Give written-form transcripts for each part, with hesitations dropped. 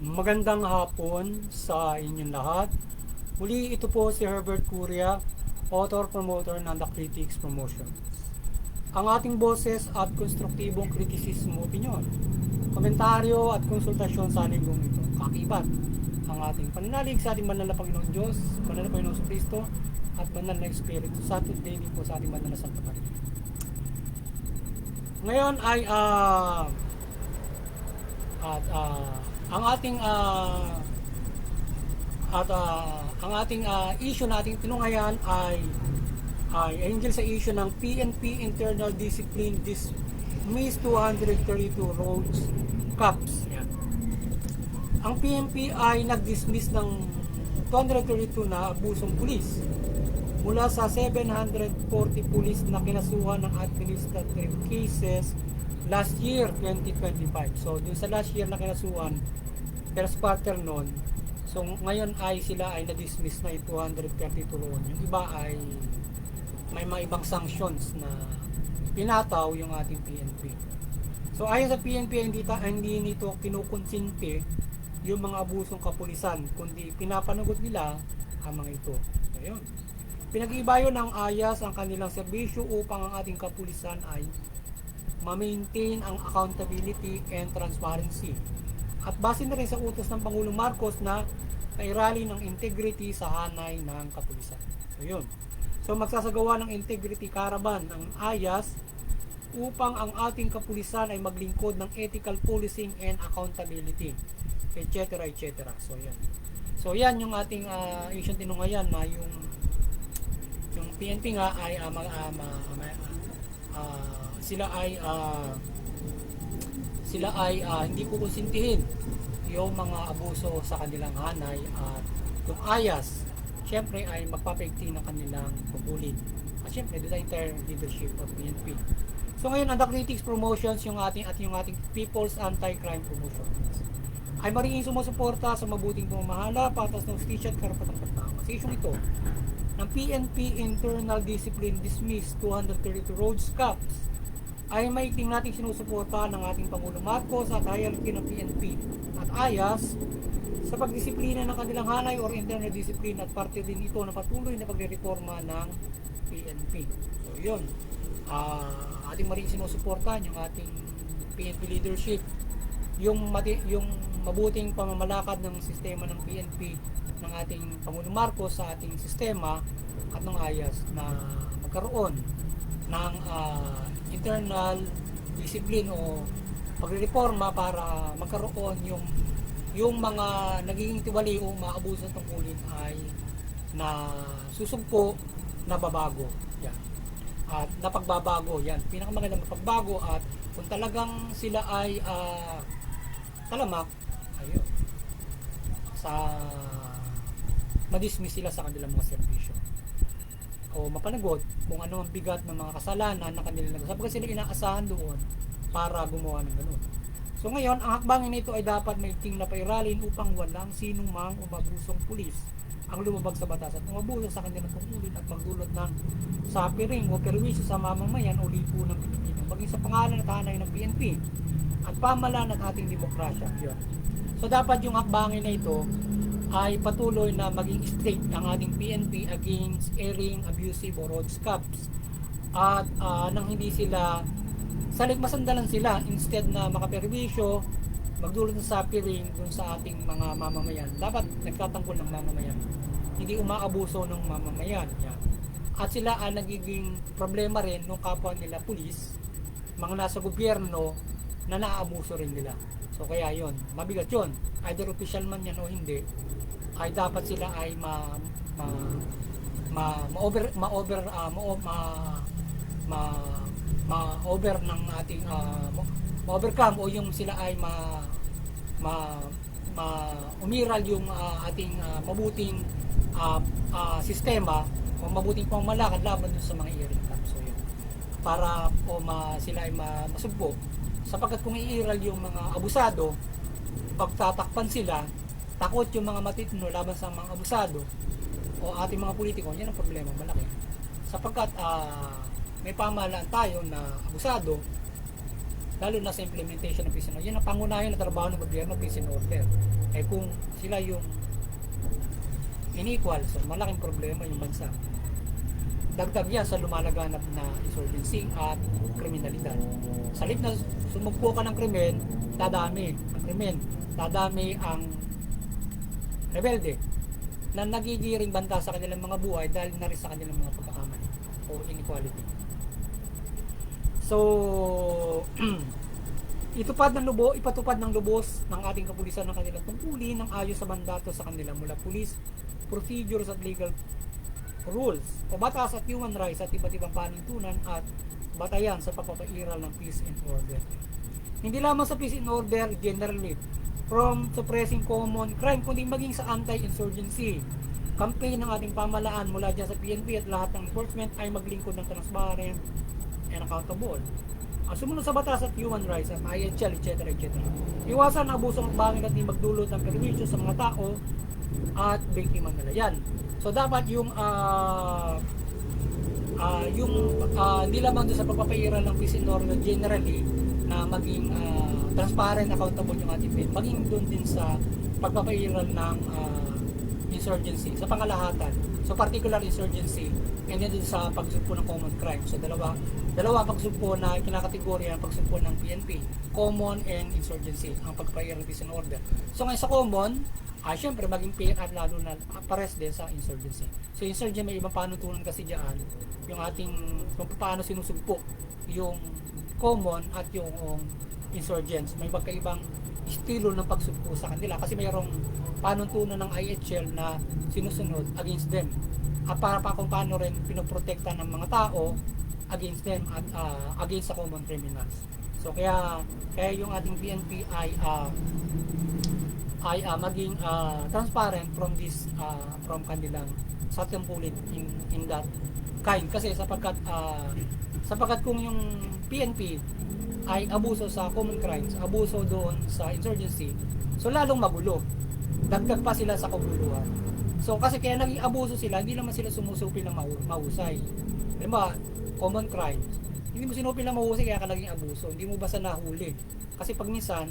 Magandang hapon sa inyong lahat. Muli ito po si Herbert Curia, author promoter ng The Critics Promotion. Ang ating boses at konstruktibong kritisismo opinyon, komentaryo at konsultasyon sa linggong ito, kakibat ang ating pananalig sa ating banal na Panginoon Diyos, banal na Panginoon Kristo, at banal na Espiritu Santo, din po sa ating banal na Santa Maria. Ngayon ay ang ating issue na ating tinunghayan ay hinggil sa issue ng PNP internal discipline dismiss 232 roads cops. Yan. Ang PNP ay nag-dismiss ng 232 na abusong pulis mula sa 740 pulis na kinasuhan ng administrative cases last year 2025. So dun sa last year na kinasuhan, first quarter noon, so ngayon ay sila ay na-dismiss na 232 roon. Yung iba ay may mga ibang sanctions na pinataw yung ating PNP. So ayon sa PNP, hindi nito kinukonsinti yung mga abusong kapulisan, kundi pinapanagot nila ang mga ito. So yun. Pinag-iiba yun ng ayas ang kanilang serbisyo upang ang ating kapulisan ay ma-maintain ang accountability and transparency. At base na rin sa utos ng Pangulong Marcos na pairali ng integrity sa hanay ng kapulisan. So yun. So magsasagawa ng integrity caravan ang ayas upang ang ating kapulisan ay maglingkod ng ethical policing and accountability, etc. etc. So yan. So yan yung ating issue tinunghayan na yung PNP nga ay sila ay hindi kukonsintihin yung mga abuso sa kanilang hanay at yung ayas syempre ay magpapekti ng kanilang pagbulit at syempre the entire leadership of PNP. So ngayon ang The Critics Promotions yung ating People's Anti-Crime Promotions ay mariing sumusuporta sa mabuting pamamahala, patas ng hustisya at karapatang-tao. Kasi isyong ito ng PNP internal discipline dismiss 232 roads cops ay maiting natin sinusuporta ng ating Pangulong Marcos at hierarchy ng PNP at ayas sa pagdisiplina ng kanilang hanay or internal discipline at parte din ito na patuloy na pagrereforma ng PNP. So yun, ating maring sinusuportahan yung ating PNP leadership, yung mabuting pamamalakad ng sistema ng PNP ng ating Pangulong Marcos sa ating sistema at ng ayas na magkaroon ng internal discipline o pagrereforma para magkaroon yung mga nagiging tiwali o maabuso ng tungkulin ay na susugpo na babago. Yan. At napagbabago. Yan. Pinakamagandang mapagbago at kung talagang sila ay talamak, ayun, sa madismiss sila sa kanilang mga serbisyo o mapanagot kung ano ang bigat ng mga kasalanan na kanilang nagawa sapagkat sila inaasahan doon para gumawa ng ganun. So ngayon, ang hakbangin nito ay dapat may ting na pairalin upang walang sinong mang umabusong pulis ang lumabag sa batas at umabuso sa kanilang tungkulin at magdulot ng sapiring o perwisyo sa mamamayan o lipu ng Pilipino maging sa pangalan at hanay ng PNP at pamahalaan ng ating demokrasya. Yun. So dapat yung hakbangin na ito ay patuloy na maging strict ang ating PNP against airing, abusive or road cops at nang hindi sila masandalan sila instead na makaperwisyo magdulot ng sapiring dun sa ating mga mamamayan. Dapat nagtatanggol ng mamamayan, hindi umaabuso ng mamamayan. Yan. At sila nagiging problema rin ng kapwa nila pulis, mga nasa gobyerno na naaabuso rin nila. So kaya yon, mabigat yon, either official man yan o hindi, ay dapat sila ay ma-over ng ating ma-overcome o yung sila ay umiral yung ating mabuting sistema o mabuting pamamalakad laban dun sa mga irritant. So yun, para sila ay masugpo sapagkat kung iiral yung mga abusado, pagtatakpan sila, takot yung mga matitino laban sa mga abusado o ating mga politiko, yan ang problema malaki sapagkat may pamahalaan tayo na abusado lalo na sa implementation ng peace and order. Yan ang pangunahin na trabaho ng gobyerno, peace and order. Eh kung sila yung inequal, so malaking problema yung bansa. Dagdag yan sa lumalaganap na insurgency at kriminalidad. Sa halip na sumugpo ka ng krimen, dadami ang krimen, dadami ang rebelde na nagigiring banta sa kanilang mga buhay dahil na rin sa kanilang mga pagkakamali o inequality. So, ipatupad ng lubos ng ating kapulisan ng kanilang tungkulin ng ayos sa mandato sa kanila mula police, procedures at legal rules o batas at human rights at iba't ibang panintunan at batayan sa pagpapairal ng peace and order. Hindi lamang sa peace and order generally, from suppressing common crime, kundi maging sa anti-insurgency campaign ng ating pamalaan mula dyan sa PNP at lahat ng enforcement ay maglingkod ng transparent and accountable. Ang sumunod sa batas at human rights at IHL, etc. etc. Iwasan ang abusong bangin at di magdulot ng perwisyo sa mga tao at biktima nila yan. So dapat yung hindi lamang doon sa pagpapairal ng peace and order generally na maging transparent, accountable yung ating PNP, maging doon din sa pagpapairal ng insurgency sa pangalahatan. So particular insurgency and then doon sa pagsugpo ng common crime. So dalawa pagsugpo na kinakategorya ng pagsugpo ng PNP, common and insurgency, ang pagpapairal ng peace and order. So ngayon sa common, syempre maging fair at lalo na pares din sa insurgency. So insurgency may ibang panutunan kasi diyan yung ating kung paano sinusugpo yung common at yung insurgents. May magkaibang estilo ng pagsugpo sa kanila kasi mayroong panuntunan ng IHL na sinusunod against them at para pa kung paano rin pinoprotekta ng mga tao against them at against sa common criminals. So kaya yung ating PNP ay maging transparent from this from kanilang sa tungkulin in that kind kasi sapagkat kung yung PNP ay abuso sa common crimes, abuso doon sa insurgency, so lalong magulo, dagdag pa sila sa kaguluhan. So kasi kaya naging abuso sila, hindi naman sila sumusupil ng mahusay. Diba, common crimes, hindi mo sinupil ng mahusay kaya ka naging abuso, hindi mo basta nahuli kasi pag minsan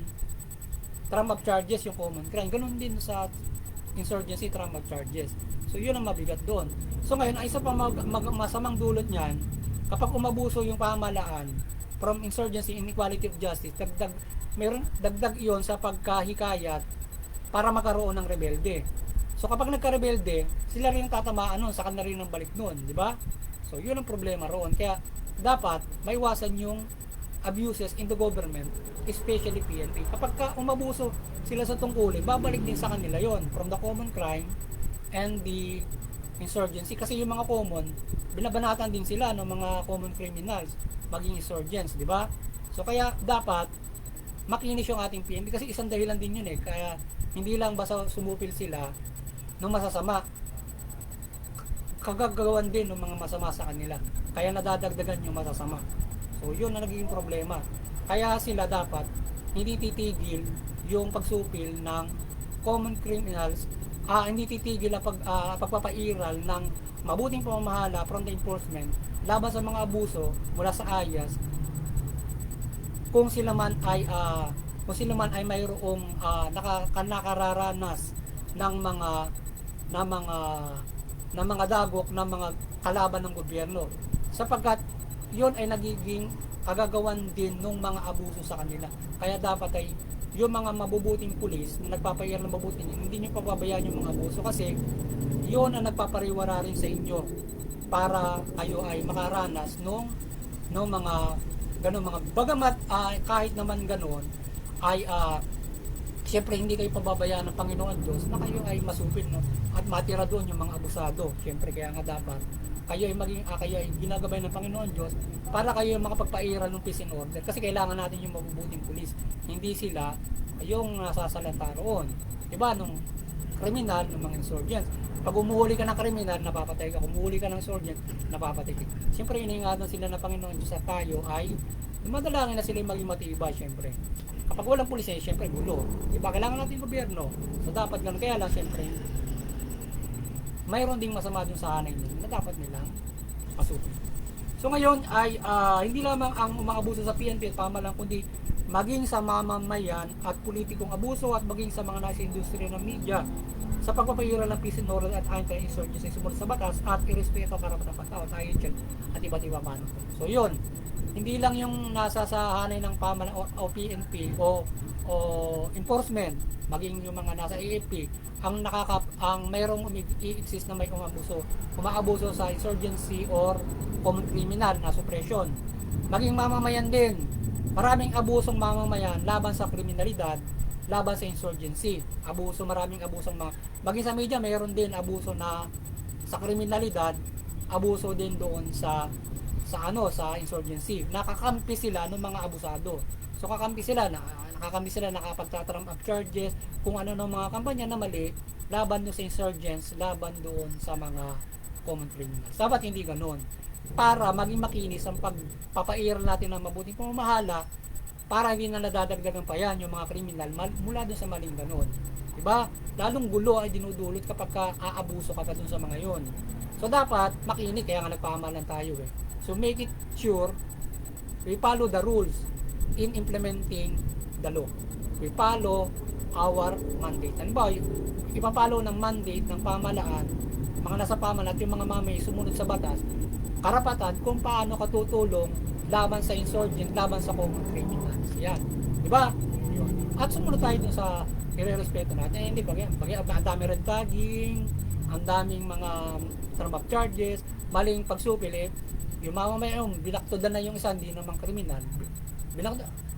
trump up charges yung common crime, ganun din sa insurgency, trump up charges. So yun ang mabigat doon. So ngayon, ay isa pa masamang dulot niyan, kapag umabuso yung pamahalaan from insurgency, inequality of justice, dagdag iyon sa pagkahikayat para magkaroon ng rebelde. So kapag nagka-rebelde, sila rin ang tatamaan nun, sa kanila rin ang balik nun, di ba? So yun ang problema roon. Kaya dapat maiwasan yung abuses in the government, especially PNP. Kapag umabuso sila sa tungkulin, babalik din sa kanila yon from the common crime and the insurgency. Kasi yung mga common, binabanatan din sila ng mga common criminals, maging insurgents, di ba? So kaya dapat makinis yung ating PNP kasi isang dahilan din yun kaya hindi lang basta sumupil sila ng masasama, kagagawan din ng mga masama sa kanila, kaya nadadagdagan yung masasama. So yun ang nagiging problema. Kaya sila dapat hindi titigil yung pagsupil ng common criminals, hindi titigil ang pagpapairal ng mabuting pamamahala from the enforcement laban sa mga abuso mula sa ayas kung sila man ay mayroong nakararanas ng mga dagok ng mga kalaban ng gobyerno, sapagkat yon ay nagiging kagagawan din ng mga abuso sa kanila. Kaya dapat ay yung mga mabubuting pulis na nagpapayar ng mabuting, hindi nyo pababayaan yung mga abuso kasi yon ang nagpapariwara rin sa inyo para kayo ay makaranas nung mga ganun mga bagamat kahit naman ganun ay siyempre hindi kayo pababayaan ng Panginoon Diyos na kayo ay masupil at matira doon yung mga abusado. Siyempre kaya nga dapat kayo ay ginagabay ng Panginoon Diyos para kayo makapagpairal ng peace and order kasi kailangan natin yung mabubuting pulis, hindi sila yung nasasalanta roon, diba, nung kriminal, ng mga insurgents. Pag umuhuli ka ng kriminal, napapatay ka. Kung umuhuli ka ng insurgent, napapatay ka. Siyempre iniingatan sila ng Panginoon Diyos at tayo ay madalangin na sila maging matibay. Siyempre kapag walang pulis siyempre gulo, diba, kailangan natin yung gobyerno, so dapat ganun. Kaya lang siyempre mayroon ding masama dun sa hanay nila na dapat nilang pasukin. So ngayon ay hindi lamang ang umaabuso sa PNP at pamahalaan, kundi maging sa mamamayan at politikong abuso at maging sa mga nasa industriya ng media sa pagpapahira ng peace and order at anti-insurgency sumunod sa batas at irespeto karapatan ng tao at IHL at iba't iba pa. So yun, hindi lang yung nasa sa hanay ng pamahalaan o PNP o enforcement, maging yung mga nasa AFP ang mayroong i-exist na may umaabuso sa insurgency or common criminal na suppression. Maging mamamayan din, maraming abusong mamamayan laban sa kriminalidad, laban sa insurgency. Maraming abusong maging sa media, mayroon din abuso na sa kriminalidad, abuso din doon sa insurgency. Nakakampi sila ng mga abusado. So nakakampi sila, nakapagtatrump up charges, kung ano ng mga kampanya na mali, laban doon sa insurgents, laban doon sa mga common criminals. Dapat hindi ganun. Para maging makinis ang pagpapairal natin ng mabuting pamamahala, para hindi na nadadagdagan pa yan yung mga kriminal mula doon sa maling ganun. Diba? Lalong gulo ay dinudulot kapag aabuso ka pa doon sa mga yon. So dapat makinig, kaya nga nagpamahalan tayo eh. So make it sure we follow the rules in implementing the law. We follow our mandate. Ano ba? Ipapalo ng mandate ng pamahalaan, mga nasa pamahalaan, yung mga mamay sumunod sa batas, karapatan kung paano katutulong laban sa insurgent, laban sa common criminals. Yan. Diba? Yun. At sumunod tayo dun sa irerespeto natin. Hindi ba? Ang dami red tagging, ang daming mga trump up charges, maling pagsupil yung mamamayan, binaktodan na yung isa, hindi naman kriminal.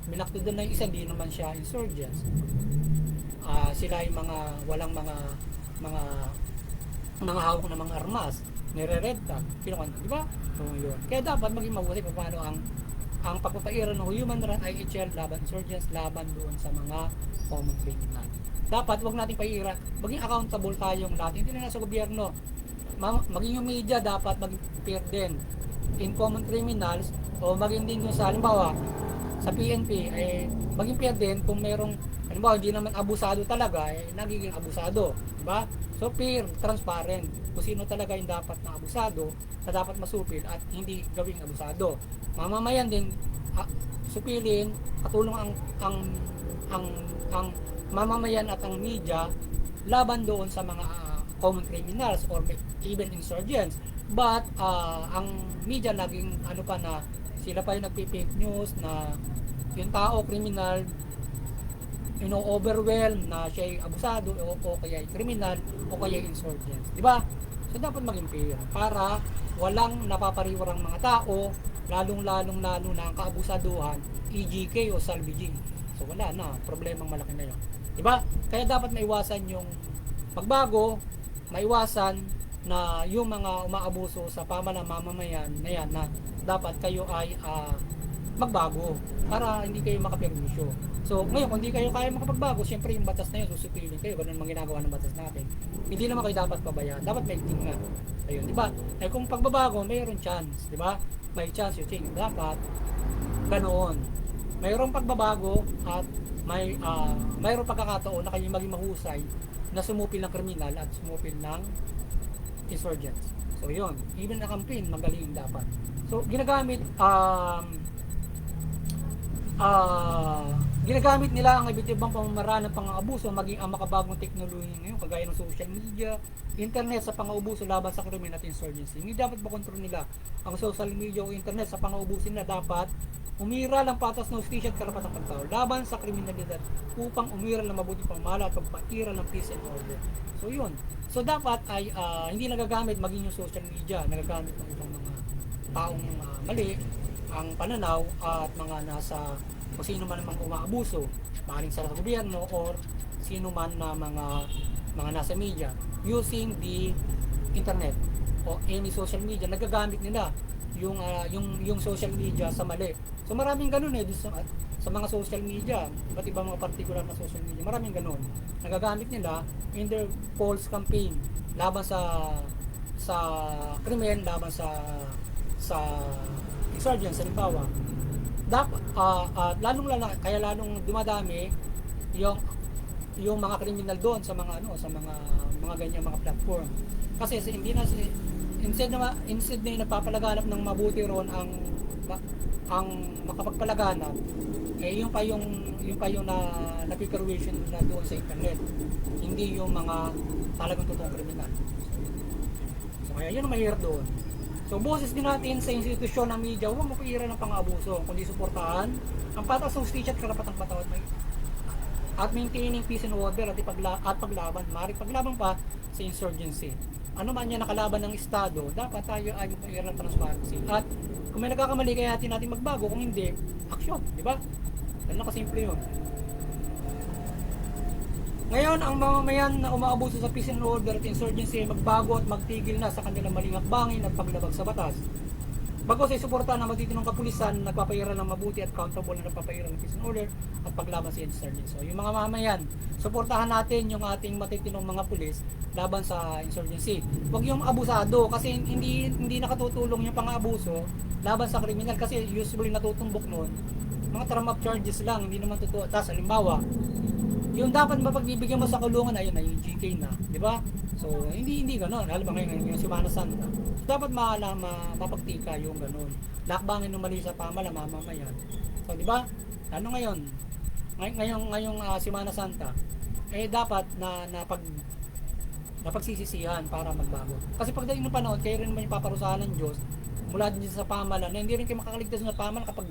Binaktodan na yung isa, hindi naman siya insurgents. Sila ay walang mga hawak na mga armas, nire-red tag, di ba? So yun. Kaya dapat maging mabuti kung paano ang pagpapairal ng human rights IHL laban insurgents, laban doon sa mga common criminal. Dapat wag natin paiira, maging accountable tayong lahat, hindi na sa gobyerno. Maging yung media dapat maging fair din in common criminals, o maging din yung sa halimbawa sa PNP ay maging fair din kung merong halimbawa hindi naman abusado talaga, nagiging abusado, di ba? So fair, transparent kung sino talaga yung dapat na abusado, na dapat masupil at hindi gawing abusado. Mamamayan din supilin, katulong ang mamamayan at ang media laban doon sa mga common criminals or even insurgents. But ang media naging na sila pa yung nagpi-fake news na yung tao criminal, overwhelmed na siya ay abusado o kaya ay criminal o kaya ay insurgents, di ba? So dapat maging fair para walang napapariwarang mga tao, lalo na ang kaabusaduhan, EGK o salvaging. So wala na, problemang malaki na yun, di ba? Kaya dapat maiwasan yung pagbago, maiwasan na yung mga umaabuso sa pamahalaan mamamayan na yan, na dapat kayo ay magbago para hindi kayo makapermisyo. So ngayon kung hindi kayo kaya makapagbago, siyempre yung batas na yun susupilin kayo, ganun ang ginagawa ng batas natin. Hindi naman kayo dapat pabayaan, dapat may tingnan. Ayun, di ba? Eh kung pagbabago, mayroon chance, di ba? May chance you think, dapat ganoon. Mayroong pagbabago at mayroong pagkakataon na kayo maging mahusay na sumupil ng kriminal at sumupil ng insurgents. So yun, even na campaign, magaling dapat. So ginagamit nila ang iba't ibang pamamaraan ng pang-aabuso, maging ang makabagong teknolohiya ngayon kagaya ng social media, internet sa pang-aabuso laban sa krimen at insurgency. Hindi dapat makontrol nila ang social media o internet sa pang-aabuso nila. Dapat umira lang patas ng hustisya at karapatang pagtao laban sa kriminalidad upang umira ng mabuting pamamahala at pagpairal ng peace and order. So yun. So dapat ay hindi nagagamit maging yung social media, nagagamit ng ibang mga taong mali ang pananaw at mga nasa kung sino man namang umaabuso, maaaring sa gobyerno or sino man na mga nasa media using the internet o any social media, nagagamit nila yung social media sa mali. So maraming ganun sa mga social media, iba't ibang mga particular na social media, maraming ganun. Nagagamit nila in their false campaign laban sa krimen, laban sa insurgents, halimbawa. Dapat kaya lalong dumadami yung mga kriminal doon sa mga ganyang mga platform. Kasi hindi na instead na nagpapalaganap ng mabuti ron ang makapagpalaganap, eh yung pa yung napiperwisyon na doon sa internet, hindi yung mga talagang totoong kriminal. So kaya yun ang mahirap doon. So boses din natin sa institusyon ng media, huwag mapaira ng pang-abuso, kundi suportahan ang patas ng hustisya at karapatang patawad at maintaining peace and order at paglaban, maaaring paglaban pa sa insurgency. Ano man yan nakalaban ng Estado, dapat tayo ay mapaira ng transparency. At kung may nagkakamali, kaya natin magbago, kung hindi, aksyon, di ba? Ganun na kasimple yun. Ngayon, ang mamamayan na umaabuso sa peace and order at insurgency ay magbago at magtigil na sa kanilang maling hakbangin at paglabag sa batas. Bagos ay suporta ng matitinong kapulisan, nagpapahiran ng mabuti at accountable na nagpapahiran ng peace and order at paglaban sa insurgency. So, yung mga mamamayan, suportahan natin yung ating matitinong mga pulis laban sa insurgency. Huwag yung abusado kasi hindi nakatutulong yung pang-abuso laban sa kriminal kasi usually natutumbok noon mga term of charges lang, hindi naman totoo. Tapos halimbawa, yung dapat mapagbibigyan mo sa kulungan ayun ay yung GK na, di ba? So hindi ganoon. Halimbawa ngayon yung Semana Santa, dapat mapagtika yung ganoon. Lakbangin ng mali sa mamamayan. So di ba? Ano ngayon? Ngayong Semana Santa, eh dapat napagsisisihan para magbago. Kasi pagdating ng panahon, kayo rin naman yung paparusahan ng Diyos mula din sa pamalan na hindi rin kayo makakaligtas ng pamalan kapag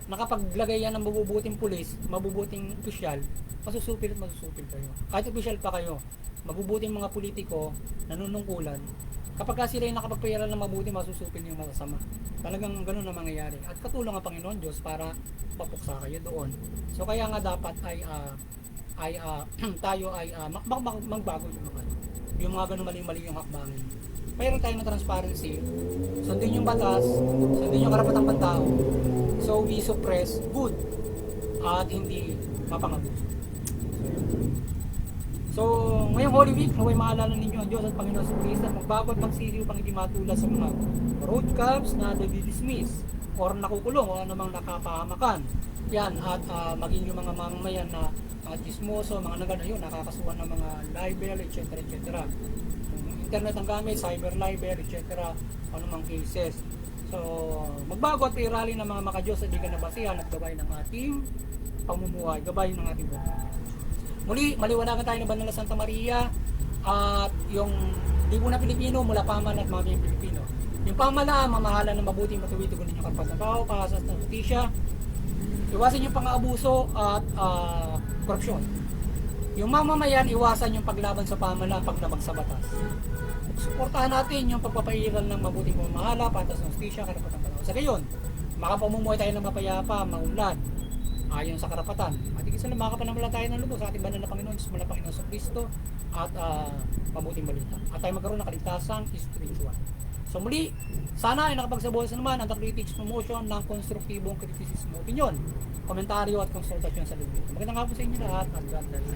nakapaglagay yan ng mabubuting pulis, mabubuting opisyal, masusupil kayo. Kahit opisyal pa kayo, mabubuting mga politiko, nanunungkulan, kapag sila yung nakapagpayaran ng mabuti, masusupil yung masasama. Talagang ganun ang mangyayari. At katulong ang Panginoon Diyos para papuksa kayo doon. So kaya nga dapat tayo ay magbago yung mga ganun mali-mali yung hakbangin. Mayroon tayo ng transparency, sundin yung batas, sundin yung karapatang pantao, so we suppress good at hindi mapangabuso. So ngayong Holy Week, naway maalala ninyo ang Diyos at Panginoon sa Kristo at magbago at magsisiw pang hindi matula sa mga road curbs na dismiss or nakukulong o anumang nakapahamakan. Yan, at maging yung mga mamamayan na mga chismoso, mga naganayon, nakakasuhan ng mga libel, etc. etc. Internet ang gamit, cyber libel, etc. Anumang cases. So, magbago at irali ng mga makadiyos at di ka nabasihan at gabay ng ating pamumuhay, gabay ng ating buhay. Muli, maliwanagan tayo ng Banal na Santa Maria at yung Libo na Pilipino mula pamahalaan at mamayang Pilipino. Yung pamahalaan, mamahalan ng mabuting matuwid tugunin yung karapatan ng tao, pakasas ng justisya, iwasan yung pang-aabuso at korupsyon. Yung mamamayan, iwasan yung paglaban sa pamahalaan, paglabag sa batas. Suportahan natin yung pagpapairal ng mabuting pamamahala, patas ng justisya, karapatan ng tao. Sa gayon, makapamumuhay tayo ng mapayapa, maunlad, ayon sa karapatan. At higit sa lahat, makapanamala tayo ng lubos sa ating banal na Panginoon, mula Panginoon sa Kristo at mabuting balita. At tayo magkaroon ng kaligtasang spiritual. So muli, sana ay nakapagsabuhay sa naman ang The Critics Promotion ng konstruktibong kritisismo, opinyon, komentaryo at konsultasyon sa libro. Magandang hapon sa inyo lahat at God bless.